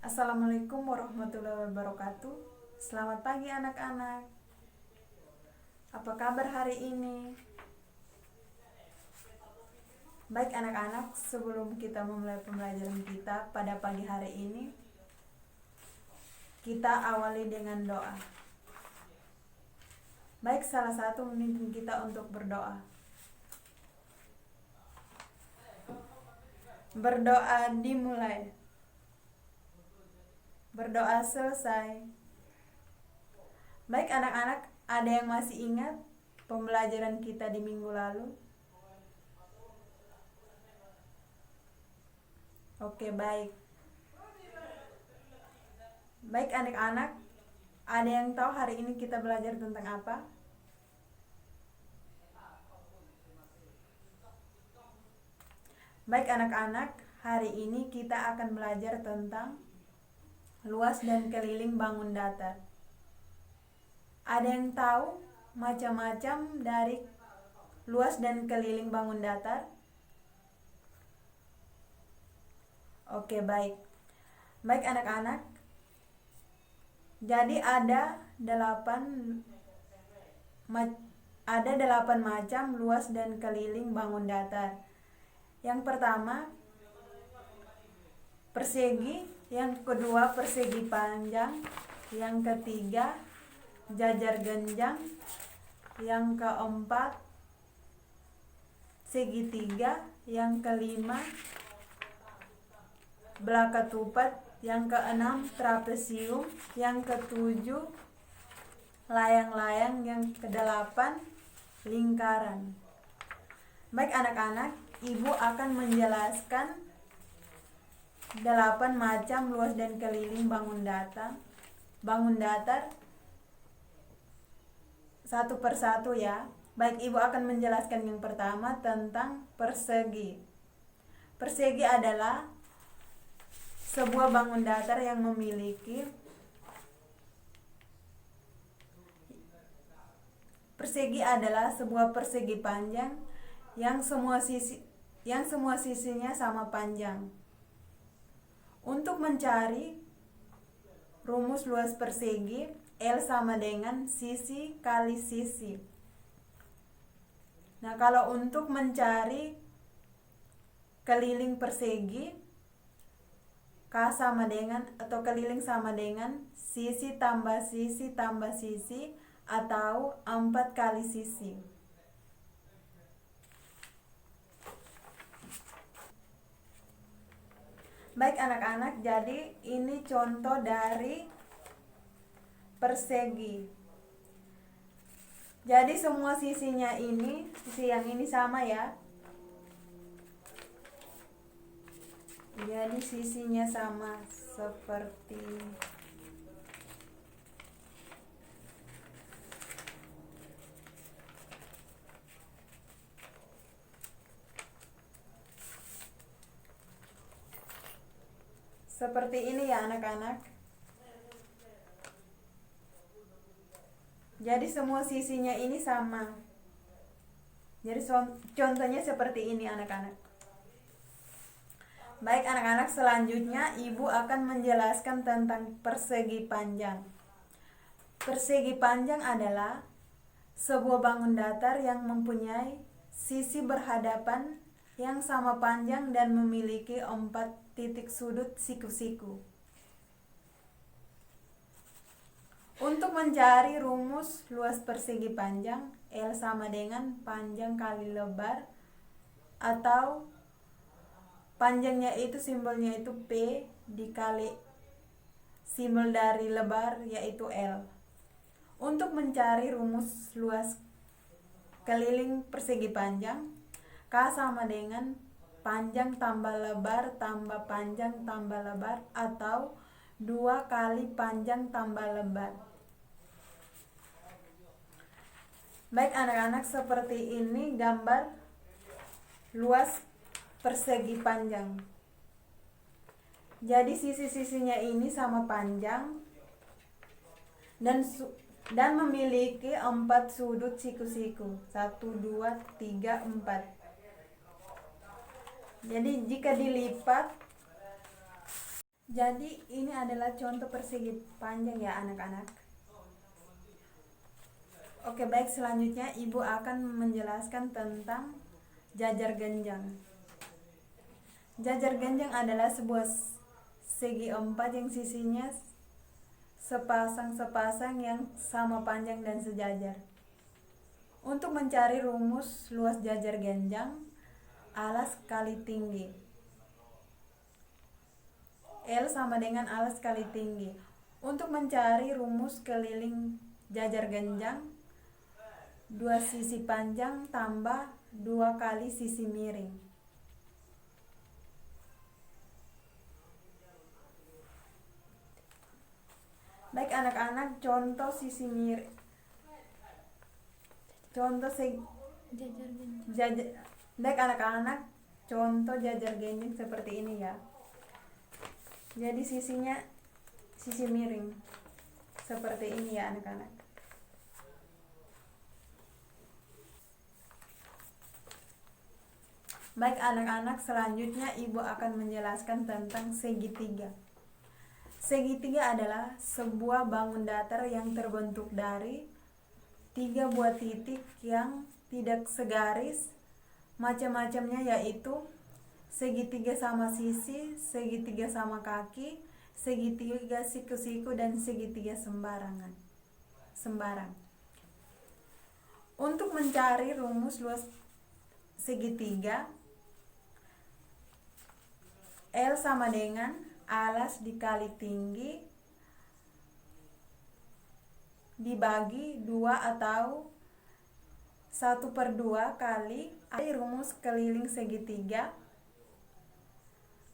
Assalamualaikum warahmatullahi wabarakatuh. Selamat pagi anak-anak. Apa kabar hari ini? Baik anak-anak, sebelum kita memulai pembelajaran kita pada pagi hari ini, kita awali dengan doa. Baik, salah satu memimpin kita untuk berdoa. Berdoa dimulai. Berdoa selesai. Baik anak-anak, ada yang masih ingat pembelajaran kita di minggu lalu? Oke, baik. Baik anak-anak, ada yang tahu hari ini kita belajar tentang apa? Baik anak-anak, hari ini kita akan belajar tentang luas dan keliling bangun datar. Ada yang tahu macam-macam dari luas dan keliling bangun datar? Oke, baik. Baik anak-anak, jadi ada 8 macam luas dan keliling bangun datar. Yang pertama, persegi. Yang kedua, persegi panjang. Yang ketiga, jajar genjang. Yang keempat, segitiga. Yang kelima, belaka tupat. Yang keenam, trapesium. Yang ketujuh, layang-layang. Yang kedelapan, lingkaran. Baik anak-anak, ibu akan menjelaskan 8 macam luas dan keliling bangun datar satu persatu ya. Baik, ibu akan menjelaskan yang pertama tentang persegi. Persegi adalah sebuah bangun datar yang memiliki persegi panjang yang semua sisinya sama panjang. Untuk mencari rumus luas persegi, L sama dengan sisi kali sisi. Nah, kalau untuk mencari keliling persegi, K sama dengan atau keliling sama dengan sisi tambah sisi atau 4 kali sisi. Baik anak-anak, jadi ini contoh dari persegi. Jadi semua sisinya ini, sisi yang ini sama ya. Jadi sisinya sama seperti ini ya anak-anak. Jadi semua sisinya ini sama. Jadi contohnya seperti ini anak-anak. Baik anak-anak, selanjutnya ibu akan menjelaskan tentang persegi panjang. Persegi panjang adalah sebuah bangun datar yang mempunyai sisi berhadapan yang sama panjang dan memiliki 4 titik sudut siku-siku. Untuk mencari rumus luas persegi panjang, L sama dengan panjang kali lebar, atau panjangnya itu simbolnya itu P dikali simbol dari lebar yaitu L. Untuk mencari rumus luas keliling persegi panjang, K sama dengan panjang tambah lebar tambah panjang tambah lebar, atau 2 kali panjang tambah lebar. Baik anak-anak, seperti ini gambar luas persegi panjang. Jadi sisi-sisinya ini sama panjang dan memiliki 4 sudut siku-siku. 1, 2, 3, 4. Jadi jika dilipat Jadi ini adalah contoh persegi panjang ya anak-anak. Oke, baik, selanjutnya Ibu akan menjelaskan tentang jajar genjang. Jajar genjang adalah sebuah segi empat yang sisinya sepasang-sepasang yang sama panjang dan sejajar. Untuk mencari rumus luas jajar genjang, alas kali tinggi. L sama dengan alas kali tinggi. Untuk mencari rumus keliling jajar genjang, 2 sisi panjang tambah 2 kali sisi miring. Baik anak-anak, contoh sisi miring. Baik anak-anak, contoh jajar genjang seperti ini ya. Jadi sisinya sisi miring seperti ini ya anak-anak. Baik anak-anak, selanjutnya Ibu akan menjelaskan tentang segitiga. Segitiga adalah sebuah bangun datar yang terbentuk dari 3 buah titik yang tidak segaris, macam-macamnya yaitu segitiga sama sisi, segitiga sama kaki, segitiga siku-siku, dan segitiga sembarang. Untuk mencari rumus luas segitiga, L sama dengan alas dikali tinggi dibagi 2 atau 1/2 kali rumus keliling segitiga.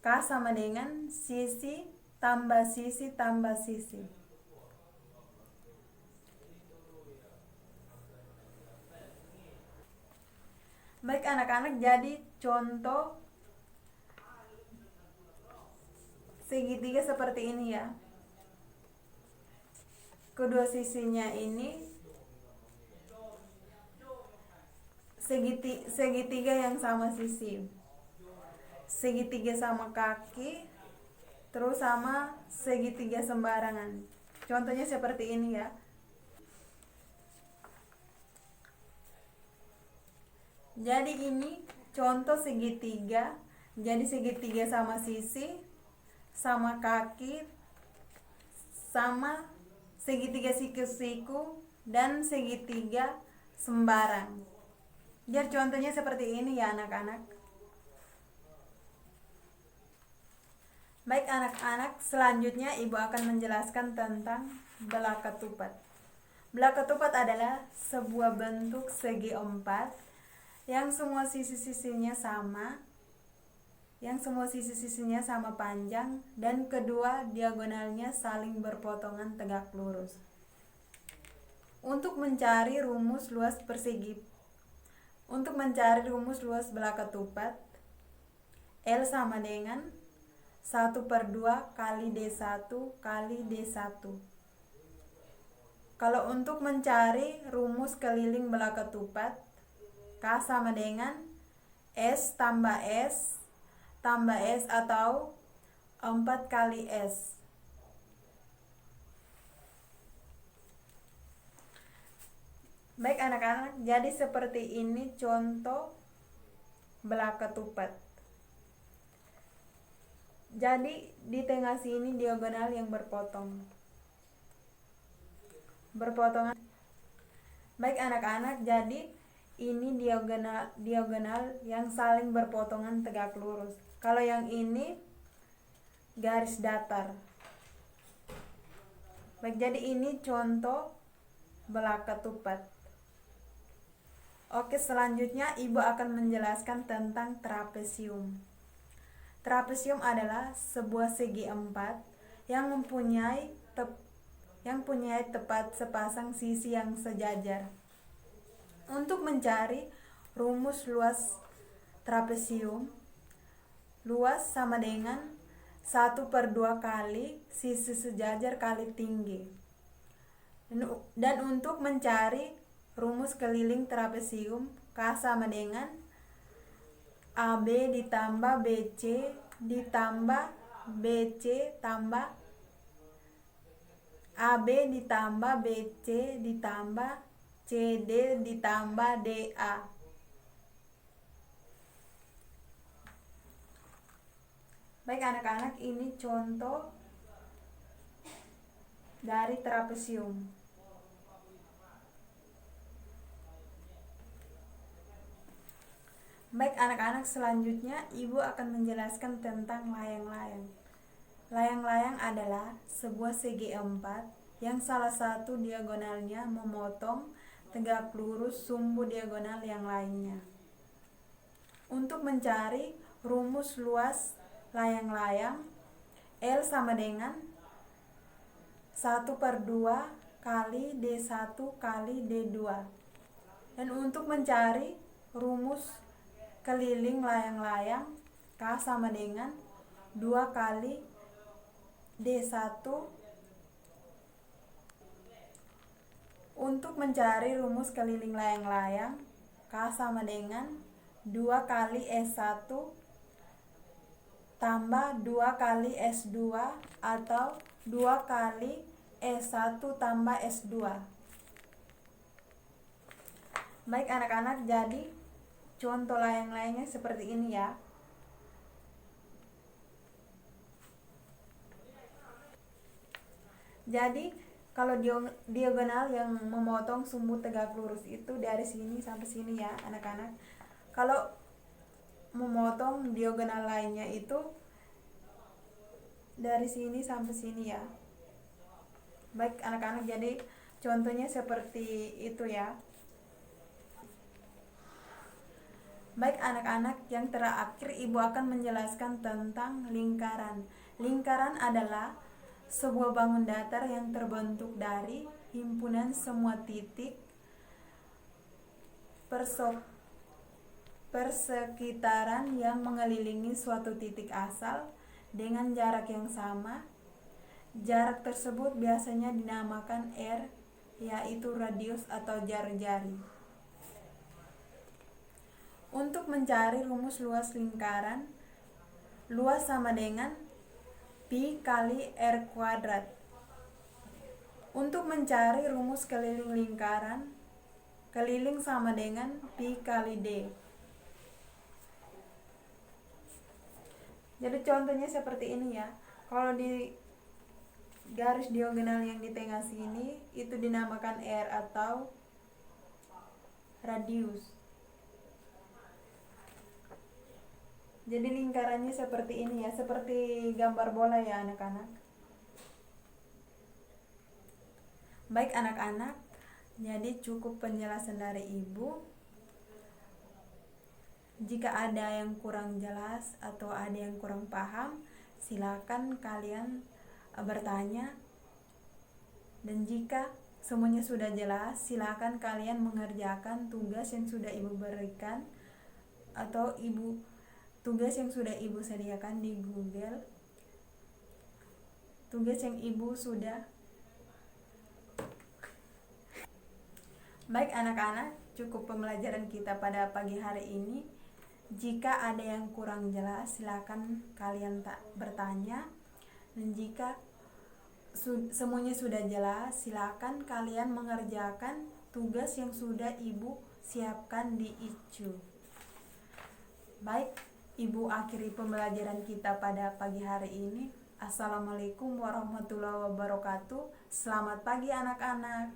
K sama dengan sisi tambah sisi tambah sisi. Baik anak-anak, jadi contoh segitiga seperti ini ya. Kedua sisinya ini segitiga yang sama sisi, segitiga sama kaki, terus sama segitiga sembarangan. Contohnya seperti ini ya. Jadi ini contoh segitiga. Jadi segitiga sama sisi, sama kaki, sama segitiga siku-siku, dan segitiga sembarang. Biar contohnya seperti ini ya anak-anak. Baik anak-anak, selanjutnya Ibu akan menjelaskan tentang belah ketupat. Belah ketupat adalah sebuah bentuk segi empat yang semua sisi-sisinya sama panjang dan kedua diagonalnya saling berpotongan tegak lurus. Untuk mencari rumus luas belah ketupat, L sama dengan 1/2 kali D1 kali D1. Kalau untuk mencari rumus keliling belah ketupat, K sama dengan S tambah S tambah S atau 4 kali S. Baik anak-anak, jadi seperti ini contoh belah ketupat. Jadi di tengah sini diagonal yang berpotongan. Baik anak-anak, jadi ini diagonal yang saling berpotongan tegak lurus. Kalau yang ini garis datar. Baik, jadi ini contoh belah ketupat. Oke, selanjutnya Ibu akan menjelaskan tentang trapesium. Trapesium adalah sebuah segi empat yang mempunyai tepat sepasang sisi yang sejajar. Untuk mencari rumus luas trapesium, luas sama dengan 1/2 kali sisi sejajar kali tinggi. Dan untuk mencari rumus keliling trapesium, K sama dengan AB ditambah BC ditambah BC tambah AB ditambah BC ditambah CD ditambah DA. Baik anak-anak, ini contoh dari trapesium. Baik anak-anak, selanjutnya ibu akan menjelaskan tentang layang-layang. Layang-layang adalah sebuah segi empat yang salah satu diagonalnya memotong tegak lurus sumbu diagonal yang lainnya. Untuk mencari rumus luas layang-layang, L sama dengan 1/2 kali D1 kali D2. Dan untuk mencari rumus keliling layang-layang, K sama dengan 2 kali D1. Untuk mencari rumus keliling layang-layang, K sama dengan 2 kali S1 tambah 2 kali S2 atau 2 kali S1 tambah S2. Baik anak-anak, jadi contoh layang-layangnya seperti ini ya. Jadi kalau diagonal yang memotong sumbu tegak lurus itu dari sini sampai sini ya anak-anak. Kalau memotong diagonal lainnya itu dari sini sampai sini ya. Baik anak-anak, jadi contohnya seperti itu ya. Baik anak-anak, yang terakhir ibu akan menjelaskan tentang lingkaran. Lingkaran adalah sebuah bangun datar yang terbentuk dari himpunan semua titik persekitaran yang mengelilingi suatu titik asal dengan jarak yang sama. Jarak tersebut biasanya dinamakan R, yaitu radius atau jari-jari. Untuk mencari rumus luas lingkaran, luas sama dengan Pi kali R kuadrat. Untuk mencari rumus keliling lingkaran, keliling sama dengan Pi kali D. Jadi contohnya seperti ini ya. Kalau di garis diagonal yang di tengah sini itu dinamakan R atau radius. Jadi lingkarannya seperti ini ya, seperti gambar bola ya anak-anak. Baik anak-anak, jadi cukup penjelasan dari ibu. Jika ada yang kurang jelas atau ada yang kurang paham, silakan kalian bertanya. Dan jika semuanya sudah jelas, silakan kalian mengerjakan tugas yang sudah ibu berikan atau tugas yang sudah ibu sediakan di Google. Tugas yang ibu sudah. Baik anak-anak, cukup pembelajaran kita pada pagi hari ini. Jika ada yang kurang jelas, silakan kalian bertanya. Dan jika semuanya sudah jelas, silakan kalian mengerjakan tugas yang sudah ibu siapkan di ICU. Baik, ibu akhiri pembelajaran kita pada pagi hari ini. Assalamualaikum warahmatullahi wabarakatuh. Selamat pagi anak-anak.